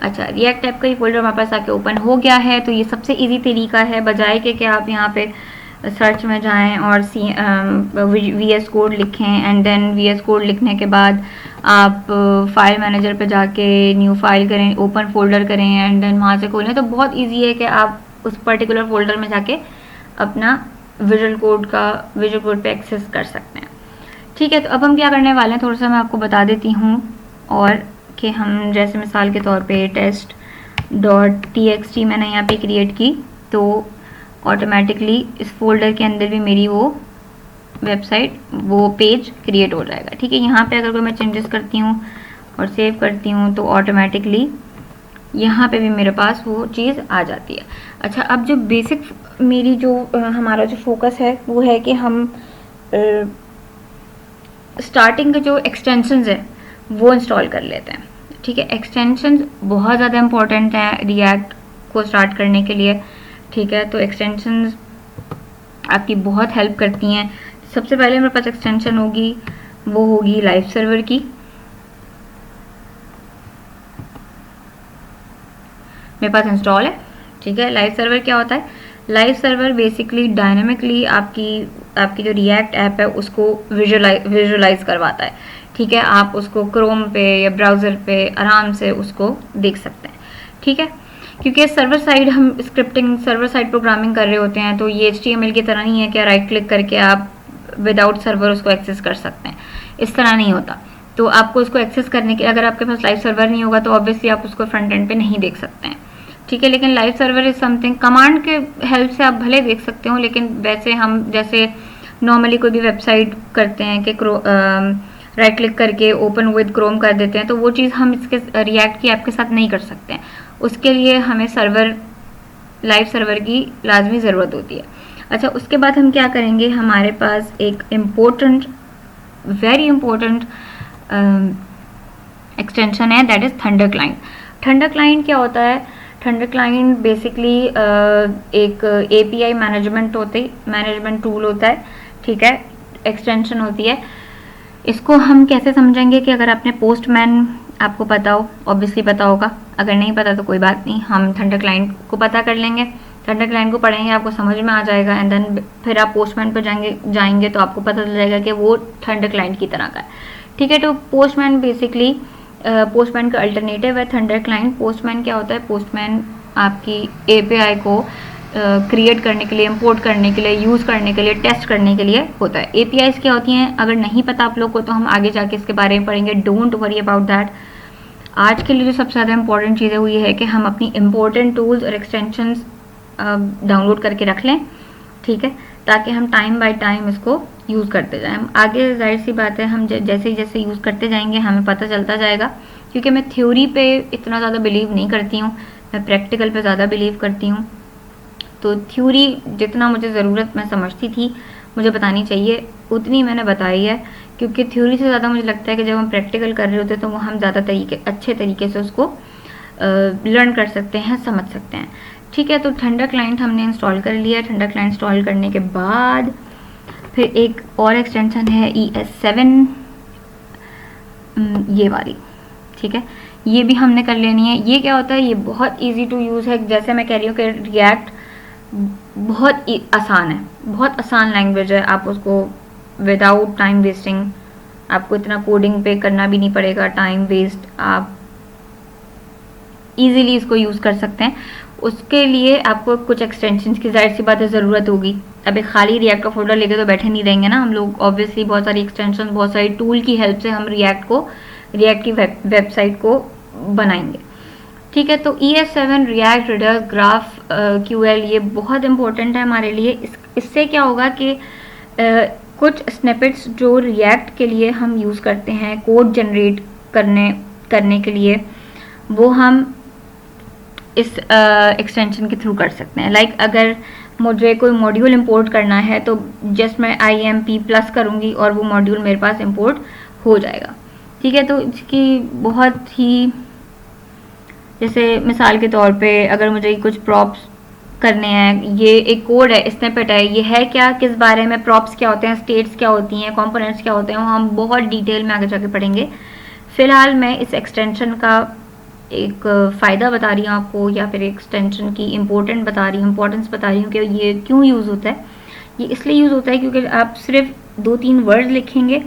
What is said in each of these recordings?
अच्छा, react app का ये फोल्डर हमारे पास आके ओपन हो गया है। तो ये सबसे इजी तरीका है, बजाय कि आप यहाँ पे सर्च में जाएं और VS कोड लिखें एंड देन VS कोड लिखने के बाद आप फाइल मैनेजर पे जाके न्यू फाइल करें, ओपन फोल्डर करें एंड देन वहाँ से खोलें। तो बहुत इजी है कि आप उस पर्टिकुलर फोल्डर में जाके अपना विजुअल कोड पे एक्सेस कर सकते हैं। ठीक है, तो अब हम क्या करने वाले हैं थोड़ा सा मैं आपको बता देती हूँ। और कि हम जैसे मिसाल के तौर पे test.txt मैंने यहाँ पे क्रिएट की, तो ऑटोमेटिकली इस फोल्डर के अंदर भी मेरी वो पेज क्रिएट हो जाएगा। ठीक है, यहाँ पे अगर कोई मैं चेंजेस करती हूँ और सेव करती हूँ तो ऑटोमेटिकली यहाँ पे भी मेरे पास वो चीज़ आ जाती है। अच्छा, अब जो बेसिक मेरी हमारा जो फोकस है वो है कि हम स्टार्टिंग के जो एक्सटेंशंस है वो इंस्टॉल कर लेते हैं। ठीक है, एक्सटेंशंस बहुत ज़्यादा इंपॉर्टेंट हैं रिएक्ट को स्टार्ट करने के लिए। ठीक है, तो एक्सटेंशंस आपकी बहुत हेल्प करती हैं। सबसे पहले मेरे पास एक्सटेंशन होगी, वो होगी लाइव सर्वर की। मेरे पास इंस्टॉल है। ठीक है, लाइव सर्वर क्या होता है? लाइव सर्वर बेसिकली डायनामिकली आपकी जो रिएक्ट ऐप है उसको विजुअलाइज करवाता है। ठीक है, आप उसको क्रोम पे या ब्राउज़र पे आराम से उसको देख सकते हैं। ठीक है, क्योंकि सर्वर साइड हम स्क्रिप्टिंग, सर्वर साइड प्रोग्रामिंग कर रहे होते हैं, तो ये HTML की तरह नहीं है कि राइट क्लिक करके आप विदाउट सर्वर उसको एक्सेस कर सकते हैं। इस तरह नहीं होता। तो आपको उसको एक्सेस करने के, अगर आपके पास लाइव सर्वर नहीं होगा तो ऑब्वियसली आप उसको फ्रंट एंड पे नहीं देख सकते हैं। ठीक है, लेकिन live server is something, command के हेल्प से आप भले देख सकते हो, लेकिन वैसे हम जैसे नॉर्मली कोई भी वेबसाइट करते हैं कि राइट क्लिक करके ओपन विद क्रोम कर देते हैं, तो वो चीज़ हम इसके रिएक्ट की ऐप के साथ नहीं कर सकते हैं। उसके लिए हमें लाइव सर्वर की लाजमी ज़रूरत होती है। अच्छा, उसके बाद हम क्या करेंगे, हमारे पास एक वेरी इम्पोर्टेंट एक्सटेंशन है, that is thunder client. Thunder client क्या होता है? थंडर क्लाइंट बेसिकली एक API मैनेजमेंट टूल होता है। ठीक है, एक्सटेंशन होती है। इसको हम कैसे समझेंगे कि अगर आपने पोस्टमैन आपको पता हो, ऑब्वियसली पता होगा, अगर नहीं पता तो कोई बात नहीं, हम थंडर क्लाइंट को पता कर लेंगे। थंडर क्लाइंट को पढ़ेंगे, आपको समझ में आ जाएगा एंड देन फिर आप पोस्टमैन पर जाएंगे तो आपको पता चल जाएगा कि वो थंडर क्लाइंट की तरह का है। ठीक है, तो पोस्टमैन बेसिकली पोस्टमैन का अल्टरनेटिव है थंडर क्लाइंट। पोस्टमैन क्या होता है? पोस्टमैन आपकी API को क्रिएट करने के लिए, इंपोर्ट करने के लिए, यूज़ करने के लिए, टेस्ट करने के लिए होता है। APIs क्या होती हैं, अगर नहीं पता आप लोग को तो हम आगे जाके इसके बारे में पढ़ेंगे, डोंट वरी अबाउट दैट। आज के लिए जो सबसे ज़्यादा इंपॉर्टेंट चीज़ है वो ये है कि हम अपनी इंपॉर्टेंट टूल्स और एक्सटेंशंस डाउनलोड करके रख लें। ठीक है, ताकि हम टाइम बाय टाइम इसको यूज़ करते जाएं। आगे जाहिर सी बात है, हम जैसे जैसे यूज़ करते जाएंगे हमें पता चलता जाएगा, क्योंकि मैं थ्योरी पे इतना ज़्यादा बिलीव नहीं करती हूँ, मैं प्रैक्टिकल पे ज़्यादा बिलीव करती हूँ। तो थ्योरी जितना मुझे ज़रूरत मैं समझती थी मुझे बतानी चाहिए, उतनी मैंने बताई है, क्योंकि थ्योरी से ज़्यादा मुझे लगता है कि जब हम प्रैक्टिकल कर रहे होते हैं तो वो हम ज़्यादा अच्छे तरीके से उसको लर्न कर सकते हैं, समझ सकते हैं। ठीक है, तो थंडर क्लाइंट हमने इंस्टॉल कर लिया। थंडर क्लाइंट इंस्टॉल करने के बाद फिर एक और एक्सटेंशन है ES7, ये वाली। ठीक है, ये भी हमने कर लेनी है। ये क्या होता है? ये बहुत इजी टू यूज़ है। जैसे मैं कह रही हूँ कि रिएक्ट बहुत आसान है, बहुत आसान लैंग्वेज है। आप उसको विदाउट टाइम वेस्टिंग, आपको इतना कोडिंग पे करना भी नहीं पड़ेगा, टाइम वेस्ट, आप इजीली इसको यूज़ कर सकते हैं। उसके लिए आपको कुछ एक्सटेंशंस की जाहिर सी बात है ज़रूरत होगी। अब एक खाली रिएक्ट का फोल्डर लेके तो बैठे नहीं रहेंगे ना हम लोग, ऑब्वियसली बहुत सारी एक्सटेंशन, बहुत सारी टूल की हेल्प से हम रिएक्ट की वेबसाइट को बनाएंगे। ठीक है, तो ES7 रिएक्ट रिडस ग्राफ QL ये बहुत इंपॉर्टेंट है हमारे लिए। इससे क्या होगा कि कुछ स्निपेट्स जो रिएक्ट के लिए हम यूज़ करते हैं कोड जनरेट करने के लिए, वो हम इस एक्सटेंशन के थ्रू कर सकते हैं। लाइक अगर मुझे कोई मॉड्यूल इंपोर्ट करना है तो जस्ट मैं IMP+ करूँगी और वो मॉड्यूल मेरे पास इंपोर्ट हो जाएगा। ठीक है, तो इसकी बहुत ही, जैसे मिसाल के तौर पे अगर मुझे कुछ प्रॉप्स करने हैं, ये एक कोड है, स्निपेट है, ये है क्या, किस बारे में, प्रॉप्स क्या होते हैं, स्टेट्स क्या होती हैं, कंपोनेंट्स क्या होते हैं, वो हम बहुत डिटेल में आगे जाके पढ़ेंगे। फिलहाल मैं इस एक्सटेंशन का एक फ़ायदा बता रही हूँ आपको, या फिर एक्सटेंशन की इम्पोर्टेंस बता रही हूँ कि ये क्यों यूज़ होता है। ये इसलिए यूज़ होता है क्योंकि आप सिर्फ 2-3 वर्ड लिखेंगे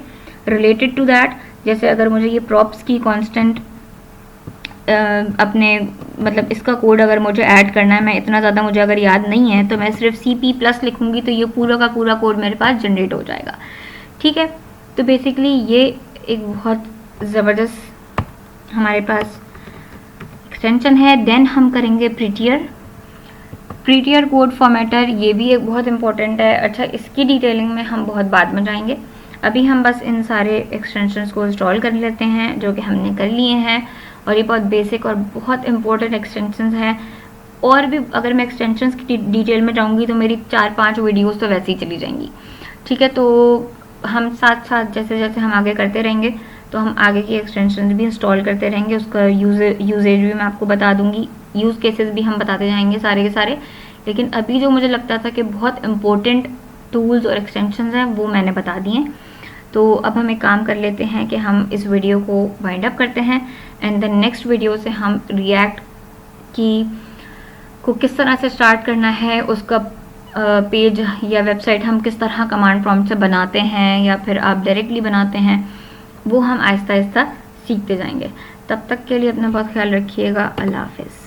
रिलेटेड टू दैट। जैसे अगर मुझे ये प्रॉप्स की कांस्टेंट अपने मतलब इसका कोड अगर मुझे ऐड करना है, मैं इतना ज़्यादा मुझे अगर याद नहीं है, तो मैं सिर्फ CP+ लिखूँगी तो ये पूरा का पूरा कोड मेरे पास जनरेट हो जाएगा। ठीक है, तो बेसिकली ये एक बहुत ज़बरदस्त हमारे पास एक्सटेंशन है। देन हम करेंगे प्रीटियर कोड फॉर्मेटर, ये भी एक बहुत इंपॉर्टेंट है। अच्छा, इसकी डिटेलिंग में हम बहुत बाद में जाएंगे, अभी हम बस इन सारे एक्सटेंशंस को इंस्टॉल कर लेते हैं जो कि हमने कर लिए हैं। और ये बहुत बेसिक और बहुत इंपॉर्टेंट एक्सटेंशंस हैं। और भी अगर मैं एक्सटेंशंस की डिटेल में जाऊंगी तो मेरी 4-5 वीडियोस तो वैसे ही चली जाएंगी। ठीक है, तो हम साथ साथ जैसे जैसे हम आगे करते रहेंगे तो हम आगे की एक्सटेंशंस भी इंस्टॉल करते रहेंगे, उसका यूजेज भी मैं आपको बता दूंगी, यूज़ केसेस भी हम बताते जाएंगे सारे के सारे। लेकिन अभी जो मुझे लगता था कि बहुत इंपॉर्टेंट टूल्स और एक्सटेंशंस हैं वो मैंने बता दिए। तो अब हम एक काम कर लेते हैं कि हम इस वीडियो को वाइंड अप करते हैं, एंड द नेक्स्ट वीडियो से हम रिएक्ट की को किस तरह से स्टार्ट करना है, उसका पेज या वेबसाइट हम किस तरह कमांड प्रॉम्प्ट से बनाते हैं या फिर आप डायरेक्टली बनाते हैं, वो हम आहिस्ता आहिस्ता सीखते जाएंगे। तब तक के लिए अपना बहुत ख्याल रखिएगा। अल्लाह हाफिज़।